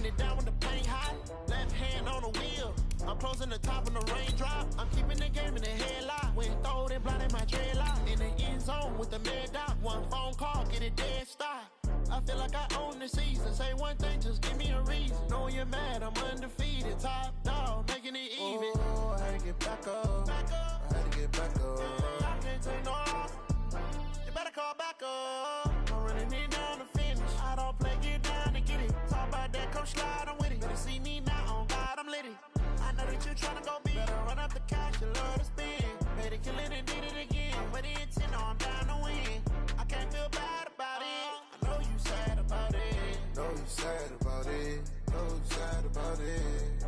Keeping it down when the paint hot. Left hand on the wheel. I'm closing the top of the raindrop. I'm keeping the game in the headlock. When throwed and blinded my dreadlock. In the end zone with the mad dot. One phone call, get it dead stop. I feel like I own the season. Say one thing, just give me a reason. Knowing you're mad, I'm undefeated. Top dog, making it even. Oh, I had to get back up. I had to get back up. I can't take no off. You better call back up. I'm running it down to finish. I don't play, get down to get it. Talk about that, come slide, I'm with it. Better see me now, on God, I'm lit it. I know that you tryna go big. Better run up the cash, you love to spend. Made it, kill it, and did it again. But the intent, no, I'm down to win. I can't feel bad about it. I know you sad about it. Know you sad about it. Know you sad about it.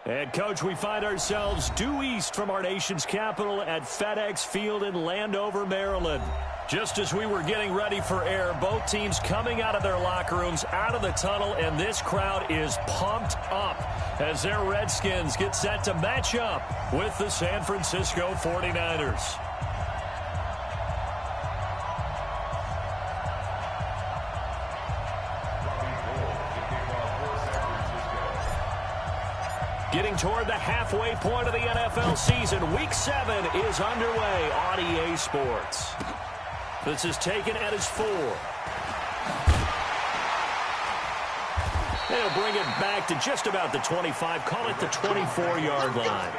And, Coach, we find ourselves due east from our nation's capital at FedEx Field in Landover, Maryland. Just as we were getting ready for air, both teams coming out of their locker rooms, out of the tunnel, and this crowd is pumped up as their Redskins get set to match up with the San Francisco 49ers. Getting toward the halfway point of the NFL season, Week 7 is underway on EA Sports. This is taken at his 4. They'll bring it back to just about the 25, call it the 24-yard line.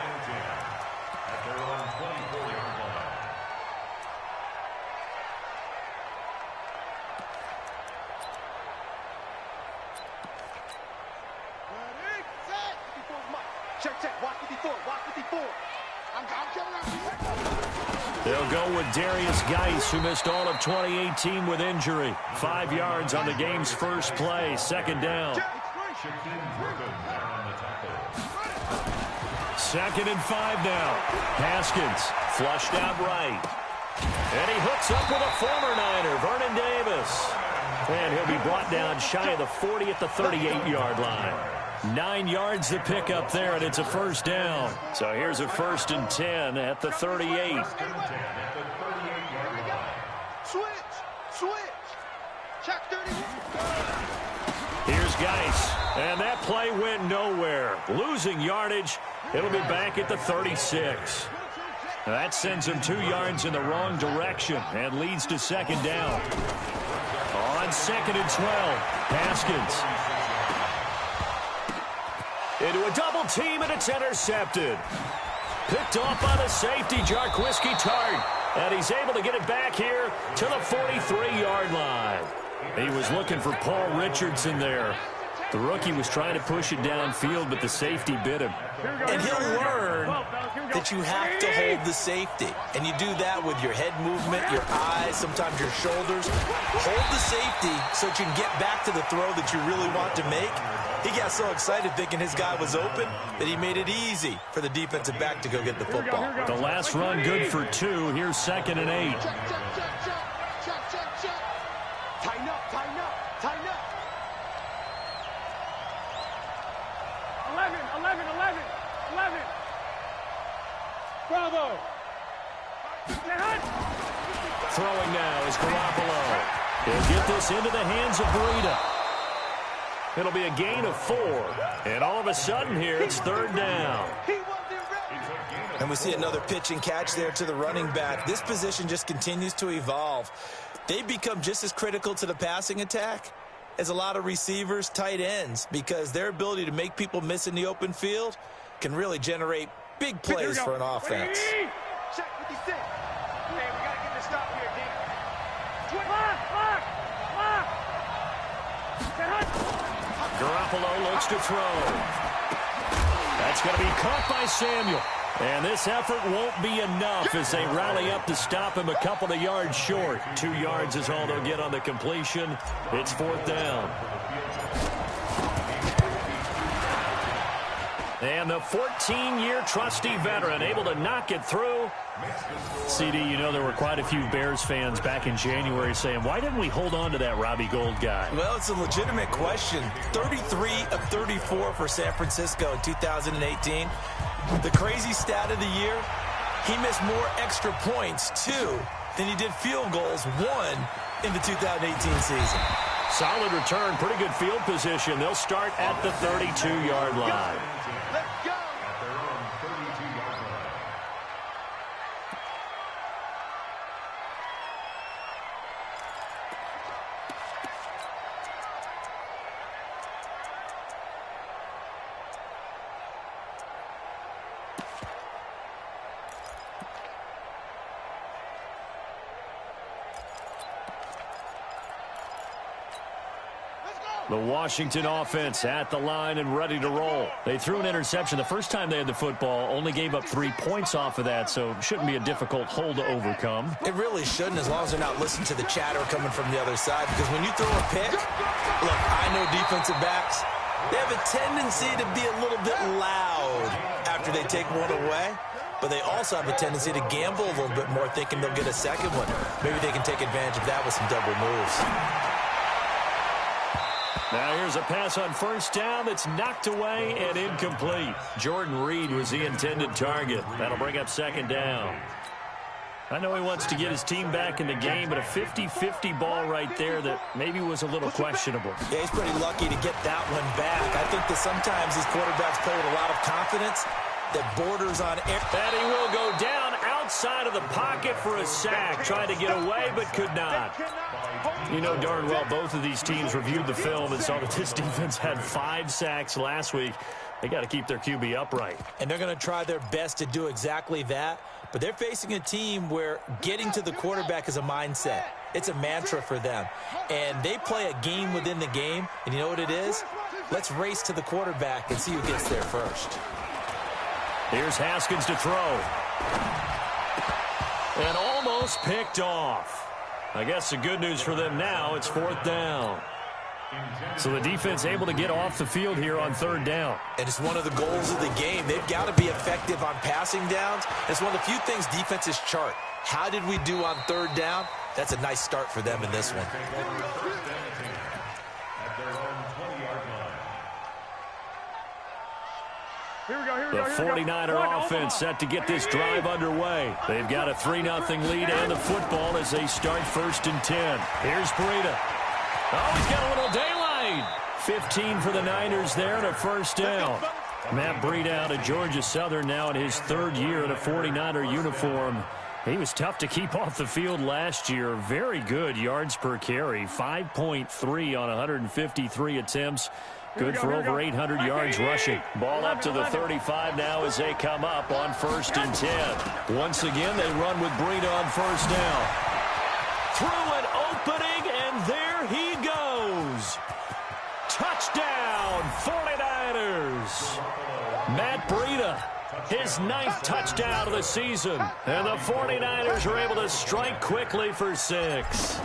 They'll go with Darius Geis, who missed all of 2018 with injury. 5 yards on the game's first play, second down. 2nd and 5 now. Haskins flushed out right. And he hooks up with a former Niner, Vernon Davis. And he'll be brought down shy of the 40 at the 38-yard line. 9 yards to pick up there, and it's a first down. So here's a 1st and 10 at the 38. Switch. Check 31. Here's Geis, and that play went nowhere. Losing yardage, it'll be back at the 36. That sends him 2 yards in the wrong direction and leads to second down. On 2nd and 12, Haskins. Into a double team, and it's intercepted. Picked off by the safety, Jarquiski Tart. And he's able to get it back here to the 43-yard line. He was looking for Paul Richardson there. The rookie was trying to push it downfield, but the safety bit him. And he'll learn that you have to hold the safety. And you do that with your head movement, your eyes, sometimes your shoulders. Hold the safety so that you can get back to the throw that you really want to make. He got so excited thinking his guy was open that he made it easy for the defensive back to go get the football. The last run good for 2. Here's 2nd and 8. Check. Tighten up. 11. Bravo. Throwing now is Garoppolo. He'll get this into the hands of Breida. It'll be a gain of 4. And all of a sudden here, it's 3rd down. And we see another pitch and catch there to the running back. This position just continues to evolve. They've become just as critical to the passing attack as a lot of receivers, tight ends, because their ability to make people miss in the open field can really generate big plays for an offense. Check 56. Hey, we got to get this stop here, Dick. Garoppolo looks to throw. That's going to be caught by Samuel. And this effort won't be enough as they rally up to stop him a couple of yards short. 2 yards is all they'll get on the completion. It's 4th down. And the 14-year trusty veteran able to knock it through. CD, you know there were quite a few Bears fans back in January saying, why didn't we hold on to that Robbie Gould guy? Well, it's a legitimate question. 33 of 34 for San Francisco in 2018. The crazy stat of the year, he missed more extra points, 2, than he did field goals, 1, in the 2018 season. Solid return, pretty good field position. They'll start at the 32-yard line. Let's go. The Washington offense at the line and ready to roll. They threw an interception the first time they had the football, only gave up 3 points off of that, so shouldn't be a difficult hole to overcome. It really shouldn't, as long as they're not listening to the chatter coming from the other side, because when you throw a pick, look, I know defensive backs, they have a tendency to be a little bit loud after they take one away, but they also have a tendency to gamble a little bit more, thinking they'll get a second one. Maybe they can take advantage of that with some double moves. Now here's a pass on first down that's knocked away and incomplete. Jordan Reed was the intended target. That'll bring up second down. I know he wants to get his team back in the game, but a 50-50 ball right there that maybe was a little questionable. Yeah, he's pretty lucky to get that one back. I think that sometimes these quarterbacks play with a lot of confidence that borders on air. And he will go down outside of the pocket for a sack. Tried to get away, but could not. You know darn well both of these teams reviewed the film and saw that this defense had 5 sacks last week. They got to keep their QB upright. And they're going to try their best to do exactly that. But they're facing a team where getting to the quarterback is a mindset. It's a mantra for them. And they play a game within the game. And you know what it is? Let's race to the quarterback and see who gets there first. Here's Haskins to throw. And almost picked off. I guess the good news for them now, it's 4th down. So the defense able to get off the field here on 3rd down. And it's one of the goals of the game. They've got to be effective on passing downs. It's one of the few things defenses chart. How did we do on 3rd down? That's a nice start for them in this one. The 49er offense set to get this drive underway. They've got a 3-0 lead and the football as they start 1st and 10. Here's Breida. Oh, he's got a little daylight. 15 for the Niners there and a 1st down. Matt Breida out of Georgia Southern now in his 3rd year in a 49er uniform. He was tough to keep off the field last year. Very good yards per carry. 5.3 on 153 attempts. Good for over 800 yards rushing. Ball up to the 35 now as they come up on 1st and 10. Once again, they run with Breida on 1st down. Through an opening, and there he goes. Touchdown, 49ers. Matt Breida, his 9th touchdown of the season. And the 49ers are able to strike quickly for 6.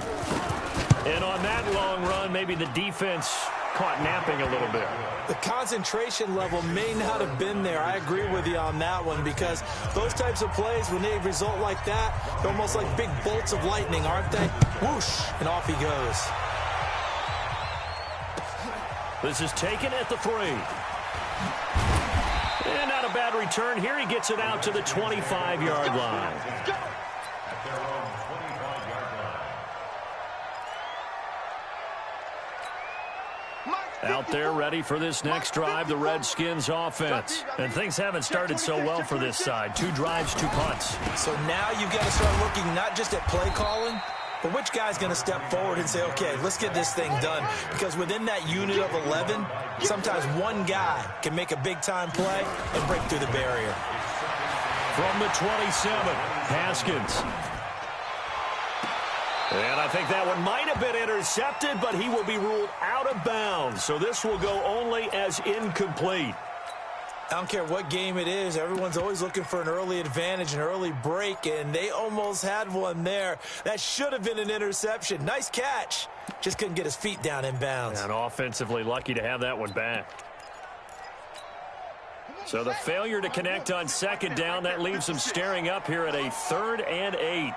And on that long run, maybe the defense caught napping a little bit. The concentration level may not have been there. I agree with you on that one, because those types of plays, when they result like that, they're almost like big bolts of lightning, aren't they? Whoosh, and off he goes. This is taken at the 3. And not a bad return here. He gets it out to the 25-yard line. Out there ready for this next drive, the Redskins offense. And things haven't started so well for this side. 2 drives, 2 punts. So now you've got to start looking not just at play calling, but which guy's going to step forward and say, okay, let's get this thing done. Because within that unit of 11, sometimes one guy can make a big-time play and break through the barrier. From the 27, Haskins. And I think that one might have been intercepted, but he will be ruled out of bounds. So this will go only as incomplete. I don't care what game it is. Everyone's always looking for an early advantage, an early break, and they almost had one there. That should have been an interception. Nice catch. Just couldn't get his feet down in bounds. And offensively lucky to have that one back. So the failure to connect on second down, that leaves them staring up here at a 3rd and 8.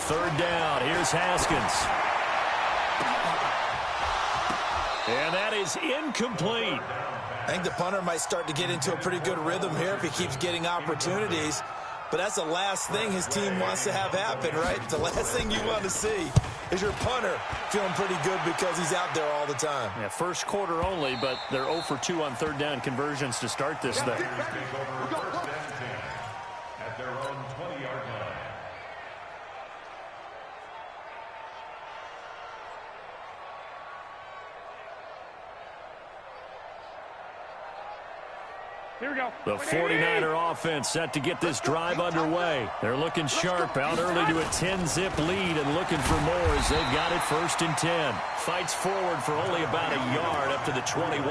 3rd down. Here's Haskins. And that is incomplete. I think the punter might start to get into a pretty good rhythm here if he keeps getting opportunities. But that's the last thing his team wants to have happen, right? The last thing you want to see is your punter feeling pretty good because he's out there all the time. Yeah, first quarter only, but they're 0 for 2 on 3rd down conversions to start this thing. At their own 20-yard line. Here we go. The 49er offense set to get this drive underway. They're looking sharp, out early to a 10-zip lead and looking for more as they've got it 1st and 10. Fights forward for only about a yard up to the 21.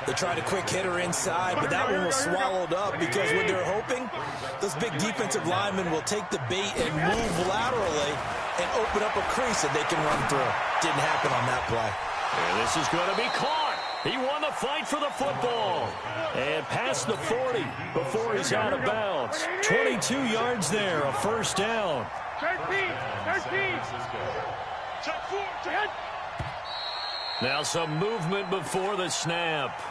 They tried a quick hitter inside, but that one was swallowed up because what they're hoping, those big defensive linemen will take the bait and move laterally and open up a crease that they can run through. Didn't happen on that play. And this is going to be caught. He won the fight for the football. And past the 40 before he's out of bounds. 22 yards there, a 1st down. 13. Now some movement before the snap.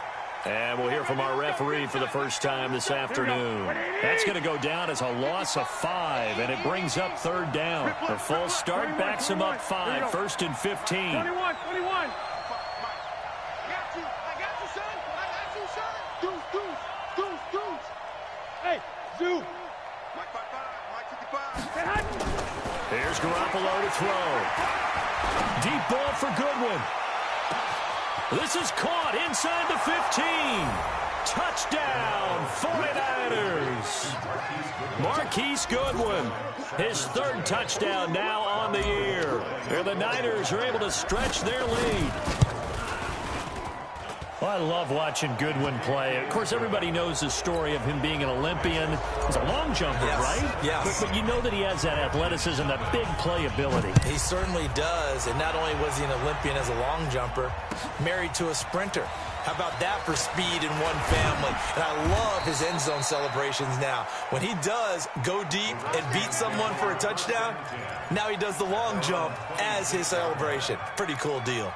And we'll hear from our referee for the first time this afternoon. That's going to go down as a loss of 5, and it brings up 3rd down. The false start backs him up 5, 1st and 15. 21. Two. Here's Garoppolo to throw. Deep ball for Goodwin. This is caught inside the 15. Touchdown, 49ers. Marquise Goodwin, his 3rd touchdown now on the year. And the Niners are able to stretch their lead. Well, I love watching Goodwin play. Of course, everybody knows the story of him being an Olympian. He's a long jumper, right? Yes. But you know that he has that athleticism, that big playability. He certainly does. And not only was he an Olympian as a long jumper, married to a sprinter. How about that for speed in one family? And I love his end zone celebrations now. When he does go deep and beat someone for a touchdown, now he does the long jump as his celebration. Pretty cool deal.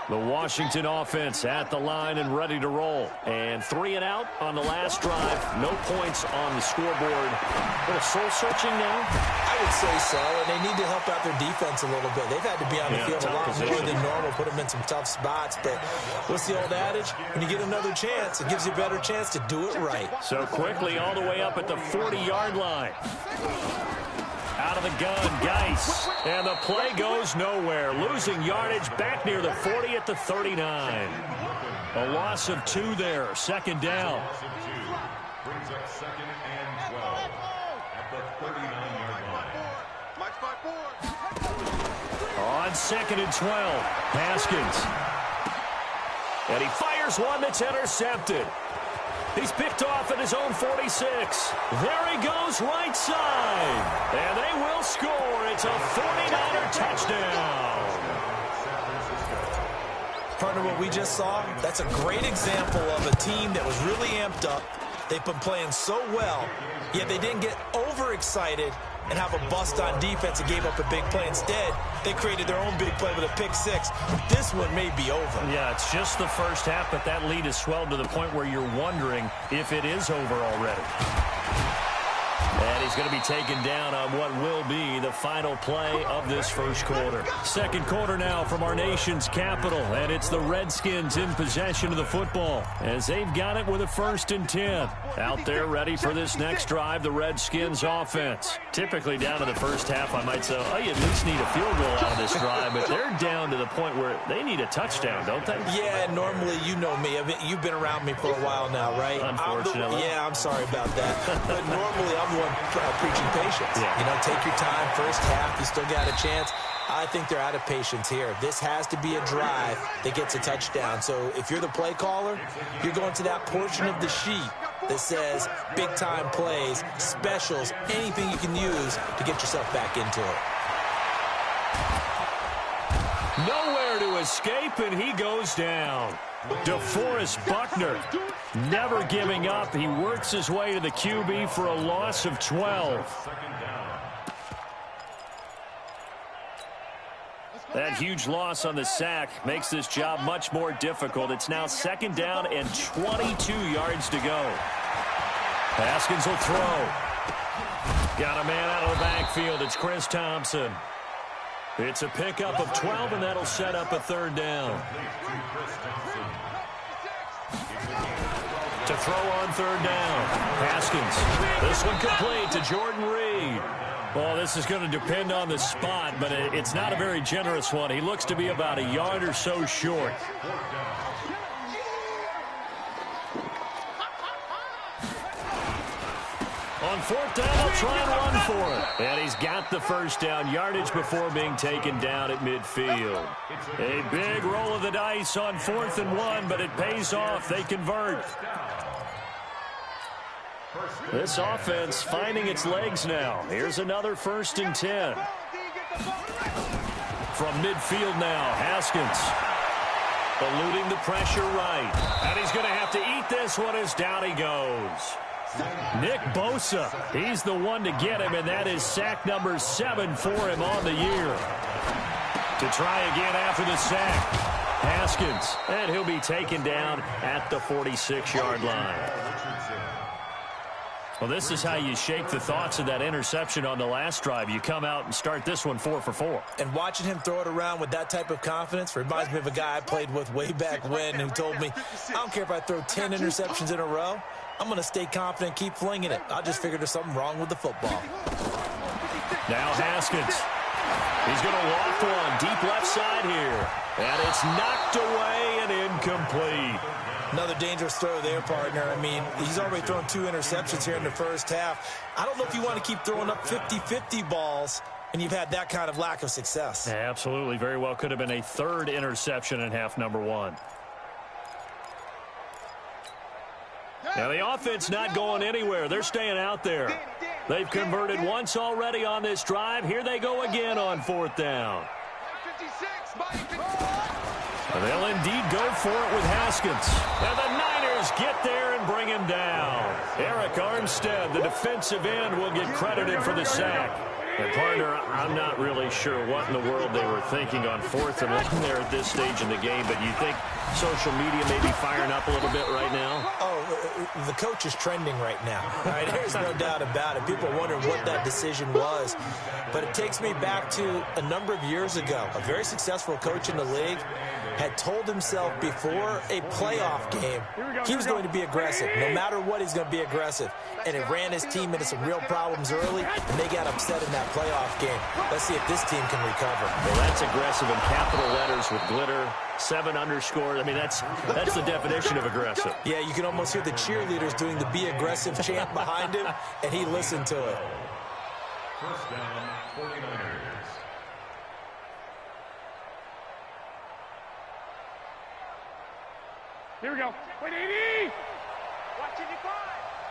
The Washington offense at the line and ready to roll. And 3 and out on the last drive. No points on the scoreboard. A little soul-searching now? I would say so, and they need to help out their defense a little bit. They've had to be on the field a lot more than normal, put them in some tough spots. But what's the old adage? When you get another chance, it gives you a better chance to do it right. So quickly all the way up at the 40-yard line. Out of the gun, Geis. And the play goes nowhere. Losing yardage back near the 40 at the 39. A loss of 2 there. 2nd down. Brings up 2nd and 12 at the 39-yard line. On 2nd and 12, Haskins. And he fires one that's intercepted. He's picked off at his own 46. There he goes, right side. And they will score. It's a 49er touchdown. Partner, what we just saw, that's a great example of a team that was really amped up. They've been playing so well, yet they didn't get overexcited and have a bust on defense and gave up a big play. Instead, they created their own big play with a pick 6. This one may be over. Yeah, it's just the first half, but that lead has swelled to the point where you're wondering if it is over already. And he's going to be taken down on what will be the final play of this first quarter. Second quarter now from our nation's capital, and it's the Redskins in possession of the football as they've got it with a 1st and 10. Out there ready for this next drive, the Redskins offense. Typically down to the first half, I might say, oh, you at least need a field goal out of this drive, but they're down to the point where they need a touchdown, don't they? Yeah, normally, you know me. You've been around me for a while now, right? Unfortunately. I'm sorry about that. But normally, I'm the one preaching patience. Yeah. You know, take your time. First half, you still got a chance. I think they're out of patience here. This has to be a drive that gets a touchdown. So if you're the play caller, you're going to that portion of the sheet that says big-time plays, specials, anything you can use to get yourself back into it. Nowhere to escape, and he goes down. DeForest Buckner never giving up. He works his way to the QB for a loss of 12. That huge loss on the sack makes this job much more difficult. It's now 2nd down and 22 yards to go. Haskins will throw. Got a man out of the backfield. It's Chris Thompson. It's a pickup of 12, and that'll set up a 3rd down. To throw on 3rd down. Haskins. This one complete to Jordan Reed. Well, this is going to depend on the spot, but it's not a very generous one. He looks to be about a yard or so short. On 4th down, they'll try and run for it. And he's got the 1st down yardage before being taken down at midfield. A big roll of the dice on 4th and 1, but it pays off. They convert. This offense finding its legs now. Here's another 1st and 10. From midfield now, Haskins. Eluding the pressure right. And he's going to have to eat this one as down he goes. Nick Bosa, he's the one to get him, and that is sack number 7 for him on the year. To try again after the sack, Haskins, and he'll be taken down at the 46-yard line. Well, this is how you shake the thoughts of that interception on the last drive. You come out and start this one 4 for 4. And watching him throw it around with that type of confidence reminds me of a guy I played with way back when who told me, I don't care if I throw 10 interceptions in a row. I'm going to stay confident and keep flinging it. I just figured there's something wrong with the football. Now Haskins. He's going to loft one deep left side here. And it's knocked away and incomplete. Another dangerous throw there, partner. I mean, he's already thrown 2 interceptions here in the 1st half. I don't know if you want to keep throwing up 50-50 balls and you've had that kind of lack of success. Absolutely. Very well could have been a 3rd interception in half number 1. Now the offense not going anywhere. They're staying out there. They've converted once already on this drive. Here they go again on 4th down. And they'll indeed go for it with Haskins. And the Niners get there and bring him down. Eric Armstead, the defensive end, will get credited for the sack. And, partner, I'm not really sure what in the world they were thinking on 4th and 1 there at this stage in the game, but you think social media may be firing up a little bit right now? Oh, the coach is trending right now. All right, there's no doubt about it. People are wondering what that decision was. But it takes me back to a number of years ago. A very successful coach in the league had told himself before a playoff game he was going to be aggressive. No matter what, he's going to be aggressive. And it ran his team into some real problems early, and they got upset in that playoff game. Let's see if this team can recover. Well, that's aggressive in capital letters with glitter, 7 underscore. I mean, that's the definition of aggressive. Yeah, you can almost hear the cheerleaders doing the be aggressive chant behind him, and he listened to it. 1st down, 49ers. Here we go. Wait, 80! Watching you fly.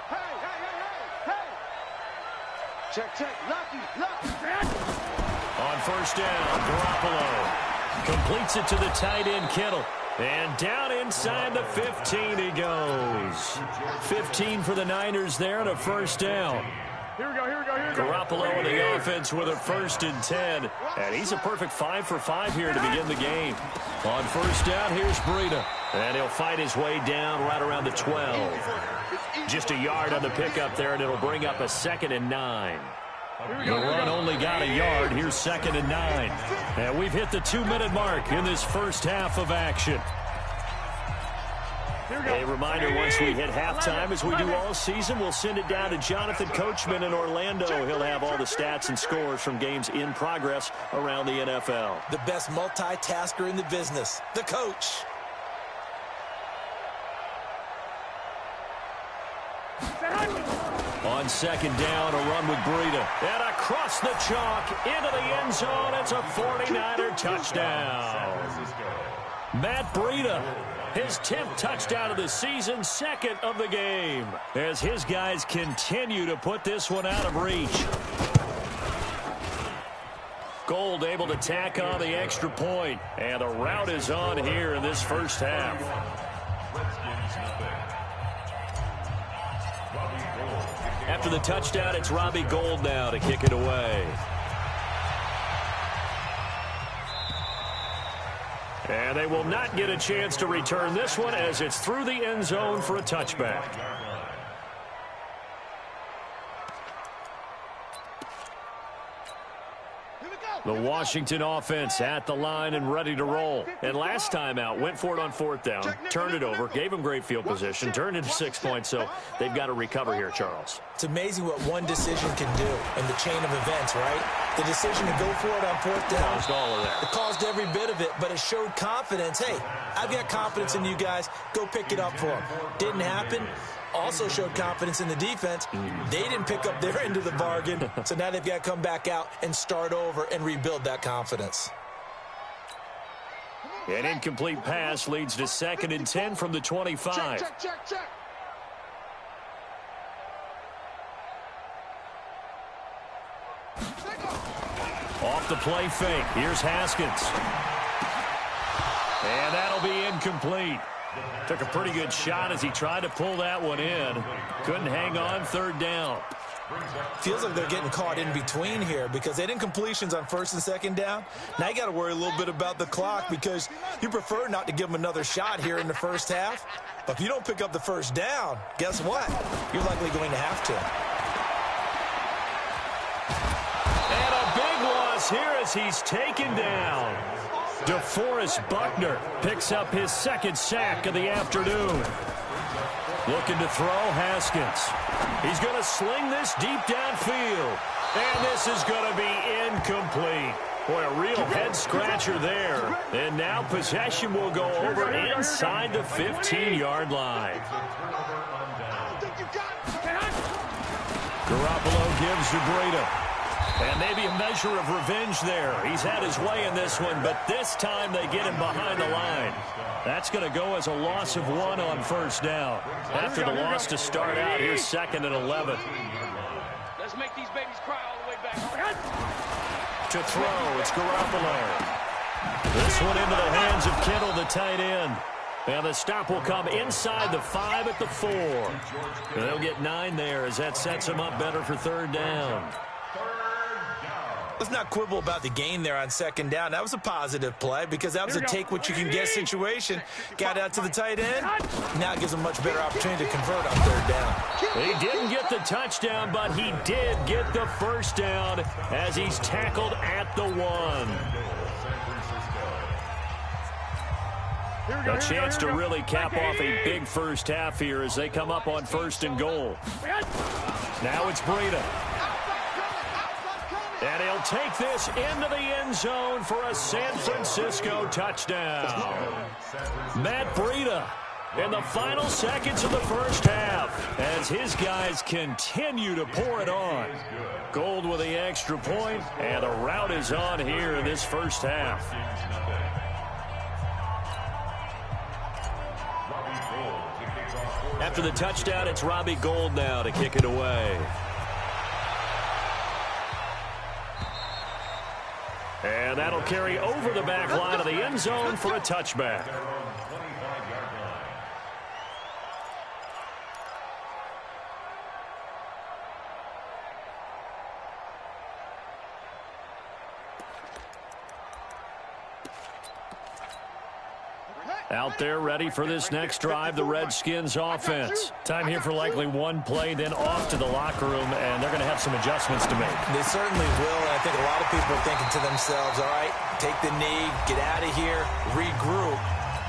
Hey, hey, hey, hey, hey! Check. Lucky. On 1st down, Garoppolo completes it to the tight end, Kittle. And down inside the 15 he goes. 15 for the Niners there and a 1st down. Here we go. Garoppolo in the offense with a 1st and 10. And he's a perfect 5 for 5 here to begin the game. On 1st down, here's Breida. And he'll fight his way down right around the 12. Just a yard on the pickup there, and it'll bring up a 2nd and 9. The run only got a yard. Here's 2nd and 9. And we've hit the 2-minute mark in this 1st half of action. A reminder, once we hit halftime, as we do all season, we'll send it down to Jonathan Coachman in Orlando. He'll have all the stats and scores from games in progress around the NFL. The best multitasker in the business, the coach. On 2nd down, a run with Breida. And across the chalk, into the end zone. It's a 49er touchdown. Matt Breida, his 10th touchdown of the season, 2nd of the game, as his guys continue to put this one out of reach. Gold able to tack on the extra point. And the rout is on here in this first half. After the touchdown, it's Robbie Gould now to kick it away. And they will not get a chance to return this one as it's through the end zone for a touchback. The Washington offense at the line and ready to roll. And last time out, went for it on fourth down, turned it over, gave them great field position, turned into 6 points, so they've got to recover here, Charles. It's amazing what one decision can do in the chain of events, right? The decision to go for it on fourth down. Caused all of that. It caused every bit of it, but it showed confidence. Hey, I've got confidence in you guys. Go pick it up for them. Didn't happen. Also showed confidence in the defense. They didn't pick up their end of the bargain, so now they've got to come back out and start over and rebuild that confidence. An incomplete pass leads to 2nd and 10 from the 25. Check. Off the play fake. Here's Haskins. And that'll be incomplete. Took a pretty good shot as he tried to pull that one in. Couldn't hang on, 3rd down. Feels like they're getting caught in between here because they had incompletions on 1st and 2nd down. Now you got to worry a little bit about the clock because you prefer not to give them another shot here in the first half. But if you don't pick up the 1st down, guess what? You're likely going to have to. And a big loss here as he's taken down. DeForest Buckner picks up his 2nd sack of the afternoon. Looking to throw, Haskins. He's going to sling this deep downfield. And this is going to be incomplete. Boy, a real head-scratcher there. And now possession will go over inside the 15-yard line. Garoppolo gives to Breida. And maybe a measure of revenge there. He's had his way in this one, but this time they get him behind the line. That's going to go as a loss of 1 on 1st down. After the loss to start out, here's 2nd and 11. Let's make these babies cry all the way back. To throw, it's Garoppolo. This one into the hands of Kittle, the tight end. And the stop will come inside the 5 at the 4. And they'll get 9 there as that sets them up better for 3rd down. Let's not quibble about the gain there on 2nd down. That was a positive play because that was a take-what-you-can-get situation. Got out to the tight end. Now it gives them a much better opportunity to convert on 3rd down. He didn't get the touchdown, but he did get the 1st down as he's tackled at the 1. A chance to really cap off a big first half here as they come up on 1st and goal. Now it's Breida. And he'll take this into the end zone for a San Francisco touchdown. Matt Breida in the final seconds of the first half as his guys continue to pour it on. Gold with the extra point, and the rout is on here in this first half. After the touchdown, it's Robbie Gould now to kick it away. And that'll carry over the back line of the end zone for a touchback. Out there ready for this next drive, the Redskins offense. Time here for likely one play, then off to the locker room, and they're going to have some adjustments to make. They certainly will, and I think a lot of people are thinking to themselves, all right, take the knee, get out of here, regroup.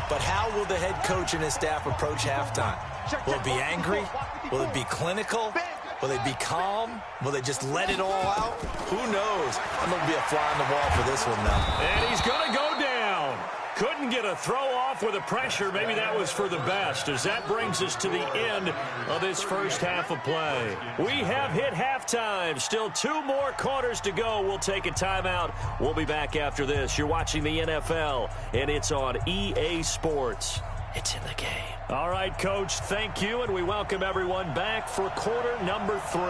But how will the head coach and his staff approach halftime? Will it be angry? Will it be clinical? Will they be calm? Will they just let it all out? Who knows? I'm going to be a fly on the wall for this one now. And he's going to go down. Couldn't get a throw off with the pressure. Maybe that was for the best, as that brings us to the end of this first half of play. We have hit halftime. Still 2 more quarters to go. We'll take a timeout. We'll be back after this. You're watching the NFL, and it's on EA Sports. It's in the game. All right, Coach, thank you, and we welcome everyone back for quarter number 3.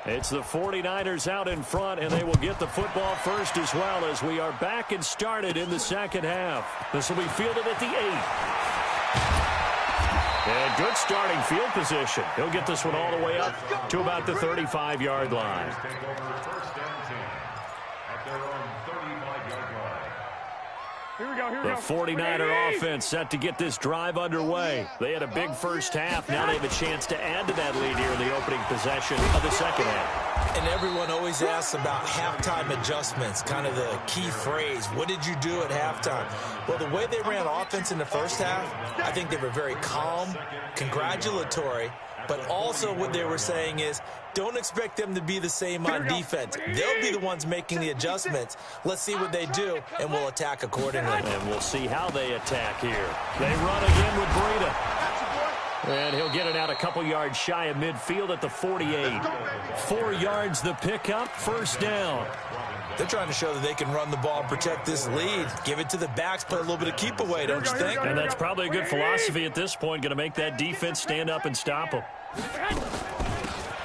It's the 49ers out in front, and they will get the football first as well as we are back and started in the second half. This will be fielded at the 8. And good starting field position. He'll get this one all the way up to about the 35-yard line. The 49er offense set to get this drive underway. They had a big first half. Now they have a chance to add to that lead here in the opening possession of the second half. And everyone always asks about halftime adjustments, kind of the key phrase. What did you do at halftime? Well, the way they ran offense in the first half, I think they were very calm, congratulatory, but also what they were saying is, don't expect them to be the same on defense. They'll be the ones making the adjustments. Let's see what they do, and we'll attack accordingly. And we'll see how they attack here. They run again with Breida. And he'll get it out a couple yards shy of midfield at the 48. 4 yards the pickup, first down. They're trying to show that they can run the ball and protect this lead. Give it to the backs, play a little bit of keep away, don't you think? And that's probably a good philosophy at this point, going to make that defense stand up and stop them.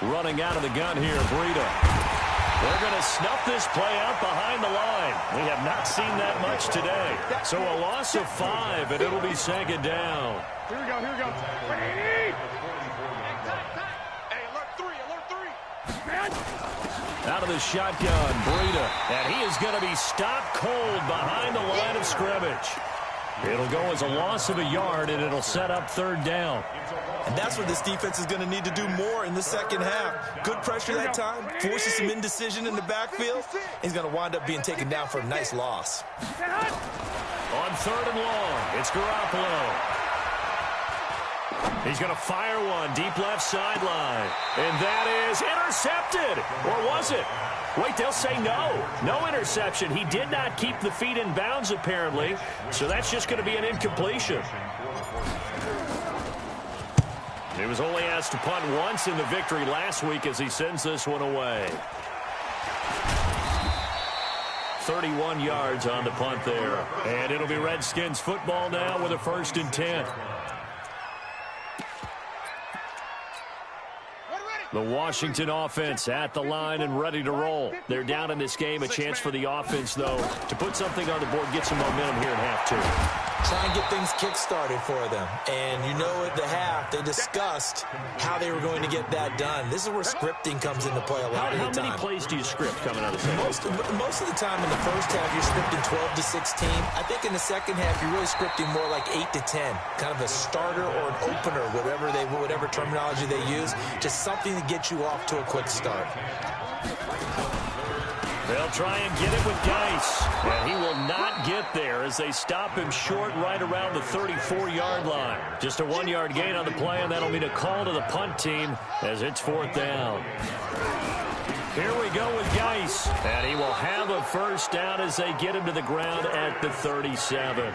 Running out of the gun here, Breida. They're going to snuff this play out behind the line. We have not seen that much today. So a loss of 5, and it'll be second down. Here we go, here we go. Hey, alert 3. Out of the shotgun, Breida. And he is going to be stopped cold behind the line of scrimmage. It'll go as a loss of a yard, and it'll set up third down. And that's what this defense is going to need to do more in the second half. Good pressure that time, forces some indecision in the backfield. He's going to wind up being taken down for a nice loss. On third and long, it's Garoppolo. He's going to fire one deep left sideline. And that is intercepted. Or was it? Wait, they'll say no. No interception. He did not keep the feet in bounds, apparently. So that's just going to be an incompletion. He was only asked to punt once in the victory last week as he sends this one away. 31 yards on the punt there. And it'll be Redskins football now with a 1st and 10. The Washington offense at the line and ready to roll. They're down in this game. A chance for the offense, though, to put something on the board, get some momentum here in half 2. Try and get things kick-started for them. And you know at the half, they discussed how they were going to get that done. This is where scripting comes into play a lot of the time. How many plays do you script coming out of the second? Most of the time in the first half, you're scripting 12 to 16. I think in the second half, you're really scripting more like 8 to 10. Kind of a starter or an opener, whatever terminology they use. Just something to get you off to a quick start. They'll try and get it with Geis, and he will not get there as they stop him short right around the 34-yard line. Just a 1-yard gain on the play, and that'll mean a call to the punt team as it's 4th down. Here we go with Geis, and he will have a first down as they get him to the ground at the 37.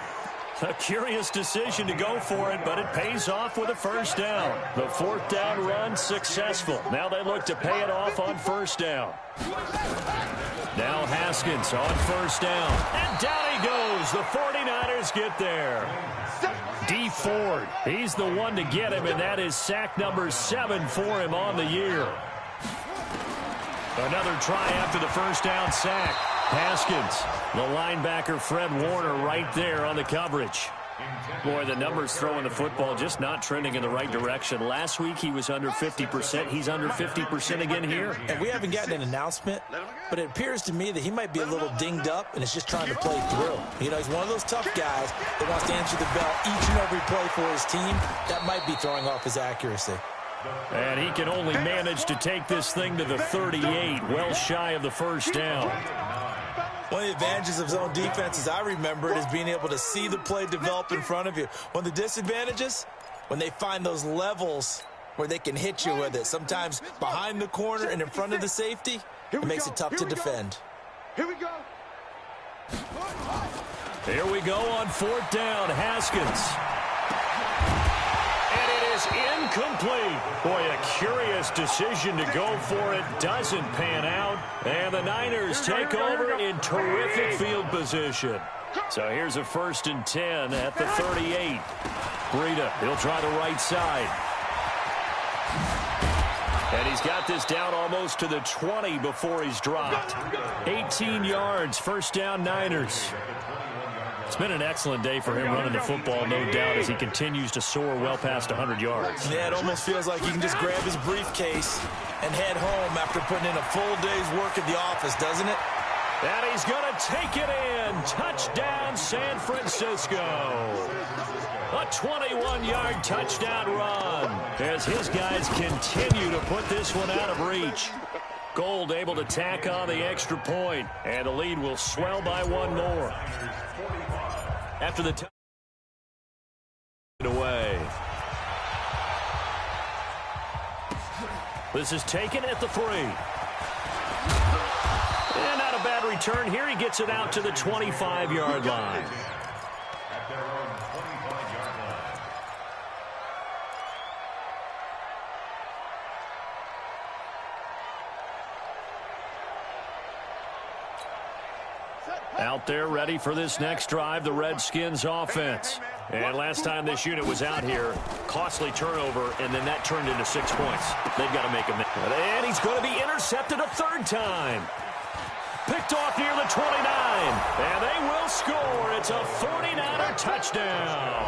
A curious decision to go for it, but it pays off with a first down. The 4th down run successful. Now they look to pay it off on first down. Now Haskins on first down. And down he goes. The 49ers get there. D. Ford, he's the one to get him, and that is sack number 7 for him on the year. Another try after the first down sack. Haskins, the linebacker Fred Warner right there on the coverage. Boy, the numbers throwing the football just not trending in the right direction. Last week he was under 50%. He's under 50% again here. And we haven't gotten an announcement, but it appears to me that he might be a little dinged up and is just trying to play through. You know, he's one of those tough guys that wants to answer the bell each and every play for his team. That might be throwing off his accuracy. And he can only manage to take this thing to the 38, well shy of the first down. One of the advantages of zone defense, as I remember it, is being able to see the play develop in front of you. One of the disadvantages, when they find those levels where they can hit you with it, sometimes behind the corner and in front of the safety, it makes it tough to defend. Here we go. Here we go on 4th down, Haskins. And it is incomplete. Boy, a curious decision to go for it. Doesn't pan out. And the Niners take over in terrific field position. So here's a 1st and 10 at the 38. Breida, he'll try the right side. And he's got this down almost to the 20 before he's dropped. 18 yards, first down Niners. It's been an excellent day for him running the football, no doubt, as he continues to soar well past 100 yards. Yeah, it almost feels like he can just grab his briefcase and head home after putting in a full day's work at the office, doesn't it? And he's going to take it in. Touchdown, San Francisco. A 21-yard touchdown run as his guys continue to put this one out of reach. Gold able to tack on the extra point, and the lead will swell by one more. After the away. This is taken at the 3. And not a bad return here. He gets it out to the 25-yard line. At their own 25-yard line. Out there ready for this next drive, the Redskins offense. And last time this unit was out here, costly turnover, and then that turned into 6 points. They've got to make a minute. And he's going to be intercepted a third time. Picked off near the 29. And they will score. It's a 49er touchdown.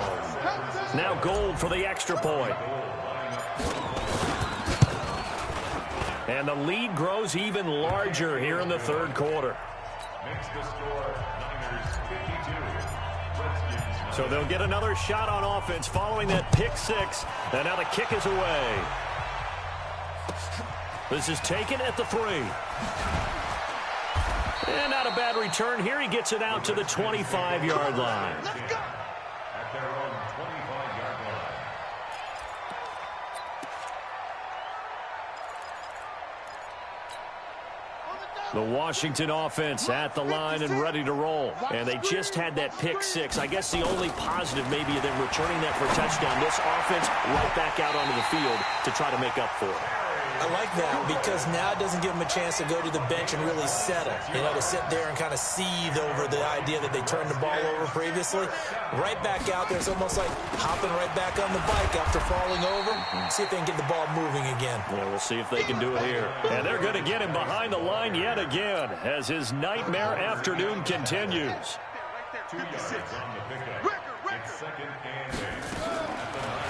Now Gold for the extra point. And the lead grows even larger here in the third quarter. Makes the score Niners 52. Redskins. So they'll get another shot on offense following that pick 6. And now the kick is away. This is taken at the 3. And not a bad return here. He gets it out to the 25-yard line. At their own 25-yard line. The Washington offense at the line and ready to roll. And they just had that pick 6. I guess the only positive maybe of them returning that for a touchdown. This offense right back out onto the field to try to make up for it. I like that because now it doesn't give them a chance to go to the bench and really settle. You know, to sit there and kind of seethe over the idea that they turned the ball over previously. Right back out there, it's almost like hopping right back on the bike after falling over. See if they can get the ball moving again. Yeah, we'll see if they can do it here. And they're going to get him behind the line yet again as his nightmare afternoon continues. 2 yards on the pickup. It's second and 8.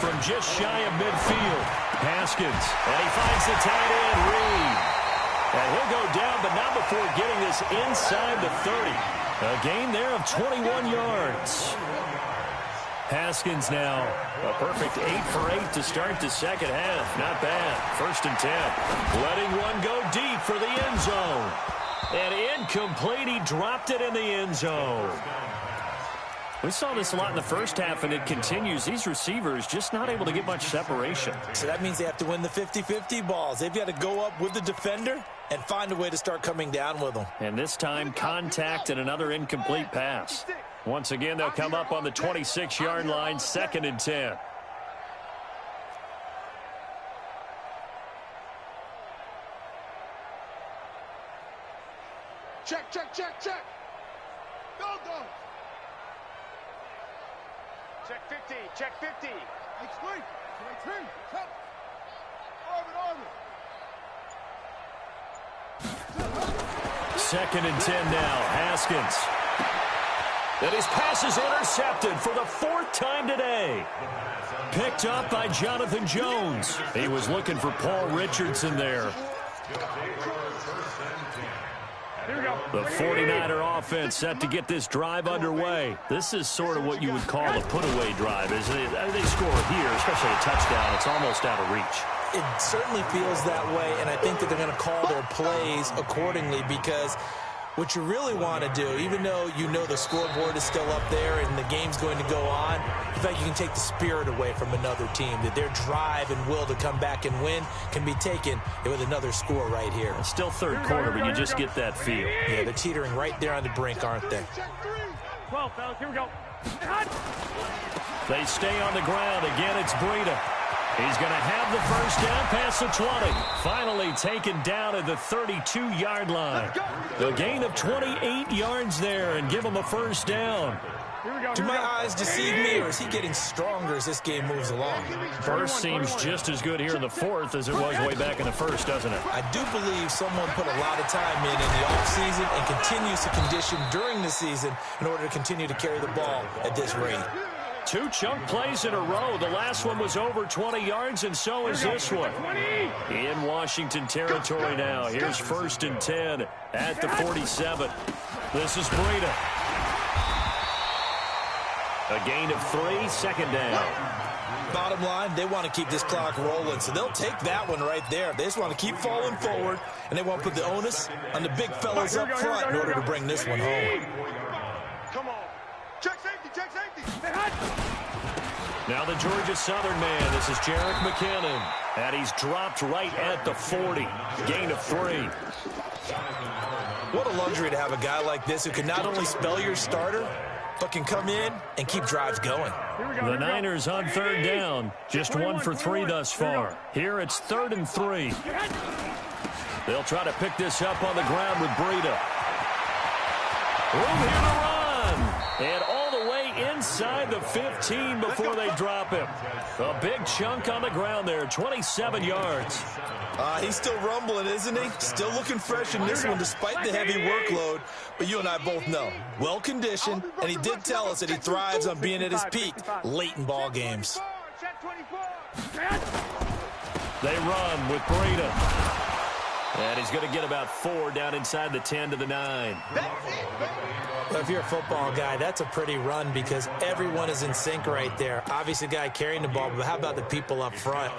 From just shy of midfield, Haskins. And he finds the tight end, Reed. And he'll go down, but not before getting this inside the 30. A gain there of 21 yards. Haskins now a perfect 8 for 8 to start the second half. Not bad. First and 10. Letting one go deep for the end zone. And incomplete. He dropped it in the end zone. We saw this a lot in the first half, and it continues. These receivers just not able to get much separation. So that means they have to win the 50-50 balls. They've got to go up with the defender and find a way to start coming down with them. And this time, contact and another incomplete pass. Once again, they'll come up on the 26-yard line, second and 10. Check, check, check, check. Go, go. Check 50, check 50. Explain. Check. Orbit. Second and 10 now, Haskins. And his pass is intercepted for the 4th time today. Picked up by Jonathan Jones. He was looking for Paul Richardson there. The 49er offense set to get this drive underway. This is sort of what you would call a put-away drive, isn't it? They score here, especially a touchdown. It's almost out of reach. It certainly feels that way, and I think that they're going to call their plays accordingly because what you really want to do, even though you know the scoreboard is still up there and the game's going to go on, in fact, you can take the spirit away from another team, that their drive and will to come back and win can be taken with another score right here. It's still third quarter, but you just get that feel. Yeah, they're teetering right there on the brink, aren't they? 12, fellas, here we go. They stay on the ground. Again, it's Breida. He's going to have the first down past the 20. Finally taken down at the 32-yard line. A gain of 28 yards there and give him a first down. Do my eyes deceive me, or is he getting stronger as this game moves along? First seems just as good here in the fourth as it was way back in the first, doesn't it? I do believe someone put a lot of time in the offseason and continues to condition during the season in order to continue to carry the ball at this rate. 2 chunk plays in a row. The last one was over 20 yards, and so is this one. In Washington territory now. Here's 1st and 10 at the 47. This is Breida. A gain of 3, 2nd down. Bottom line, they want to keep this clock rolling, so they'll take that one right there. They just want to keep falling forward, and they want to put the onus on the big fellas up front in order to bring this one home. Come on. Check safety, check safety. Now the Georgia Southern man. This is Jerick McKinnon. And he's dropped right at the 40. Gain of 3. What a luxury to have a guy like this who can not only spell your starter, but can come in and keep drives going. The Niners on 3rd down. Just 1 for 3 thus far. Here it's 3rd and 3. They'll try to pick this up on the ground with Breida. Room here to run. And all the way inside the 15 before they drop him. A big chunk on the ground there, 27 yards. He's still rumbling, isn't he? Still looking fresh in this one despite the heavy workload. But you and I both know, well-conditioned, and he did tell us that he thrives on being at his peak late in ball games. They run with Breida. And he's going to get about 4 down inside the 10 to the 9. Well, if you're a football guy, that's a pretty run because everyone is in sync right there. Obviously, the guy carrying the ball, but how about the people up front?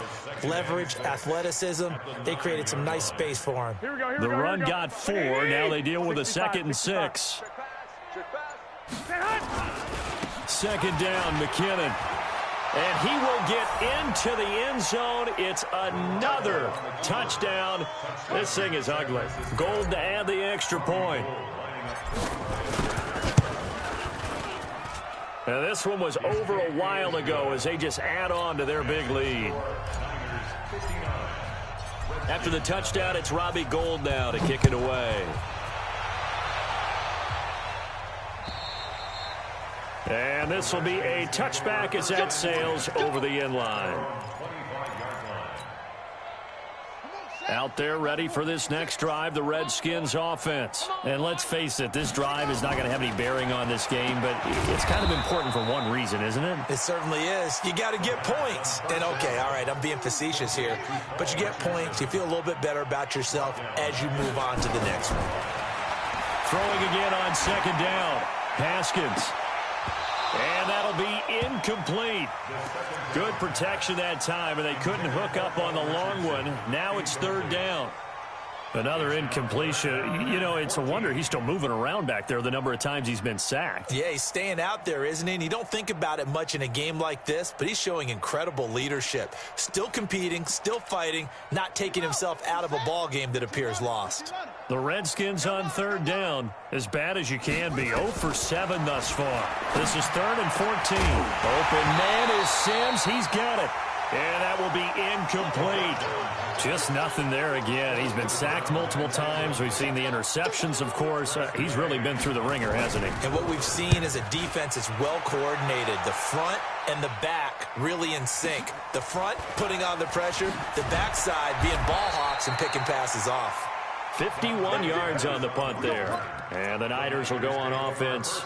Leverage, athleticism, they created some nice space for him. The run got 4. Now they deal with a 2nd and 6. 2nd down, McKinnon. And he will get into the end zone. It's another touchdown. This thing is ugly. Gold to add the extra point. Now this one was over a while ago as they just add on to their big lead. After the touchdown, it's Robbie Gould now to kick it away. And this will be a touchback as that sails over the end line. Out there ready for this next drive, the Redskins offense. And let's face it, this drive is not going to have any bearing on this game, but it's kind of important for one reason, isn't it? It certainly is. You got to get points. And okay, all right, I'm being facetious here, but you get points, you feel a little bit better about yourself as you move on to the next one. Throwing again on 2nd down. Haskins. And that'll be incomplete. Good protection that time, and they couldn't hook up on the long one. Now it's 3rd down. Another incompletion. You know, it's a wonder he's still moving around back there the number of times he's been sacked. Yeah, he's staying out there, isn't he? And you don't think about it much in a game like this, but he's showing incredible leadership. Still competing, still fighting, not taking himself out of a ball game that appears lost. The Redskins on 3rd down, as bad as you can be. 0 for 7 thus far. This is 3rd and 14. Open man is Sims. He's got it. And that will be incomplete. Just nothing there again. He's been sacked multiple times. We've seen the interceptions, of course. He's really been through the ringer, hasn't he? And what we've seen is a defense that's well coordinated. The front and the back really in sync. The front putting on the pressure. The backside being ball hawks and picking passes off. 51 yards on the punt there. And the Niners will go on offense.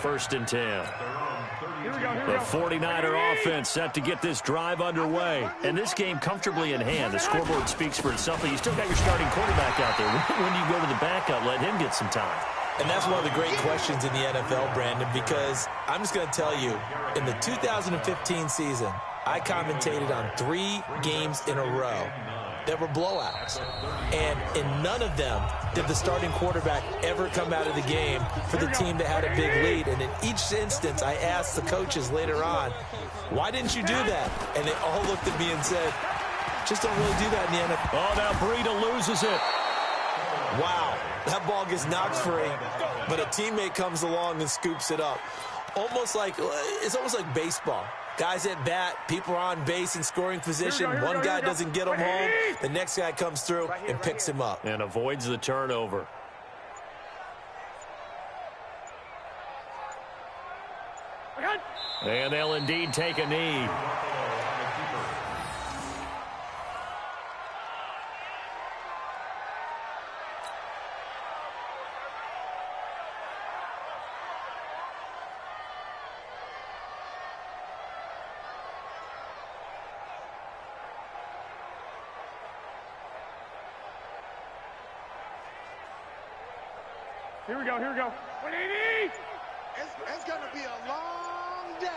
1st and 10. The 49er offense set to get this drive underway. And this game comfortably in hand. The scoreboard speaks for itself, but you still got your starting quarterback out there. When do you go to the backup, let him get some time? And that's one of the great questions in the NFL, Brandon, because I'm just going to tell you, in the 2015 season, I commentated on 3 games in a row that were blowouts. And in none of them did the starting quarterback ever come out of the game for the team that had a big lead. And in each instance, I asked the coaches later on, why didn't you do that? And they all looked at me and said, just don't really do that in the NFL. Oh, now Breida loses it. Wow, that ball gets knocked free, but a teammate comes along and scoops it up. It's almost like baseball. Guys at bat, people are on base in scoring position. One guy doesn't get him home. The next guy comes through and picks him up. And avoids the turnover. And they'll indeed take a knee. Here we go, here we go. 180! It's going to be a long day.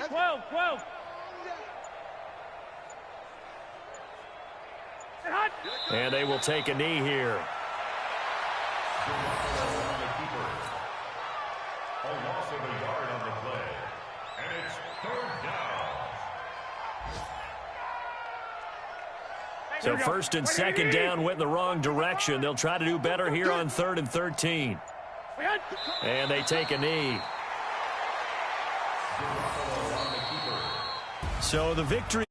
12. Long day. And they will take a knee here. A loss of a yard on the play. And it's third down. So first and second down went in the wrong direction. They'll try to do better here on 3rd and 13. And they take a knee. So the victory.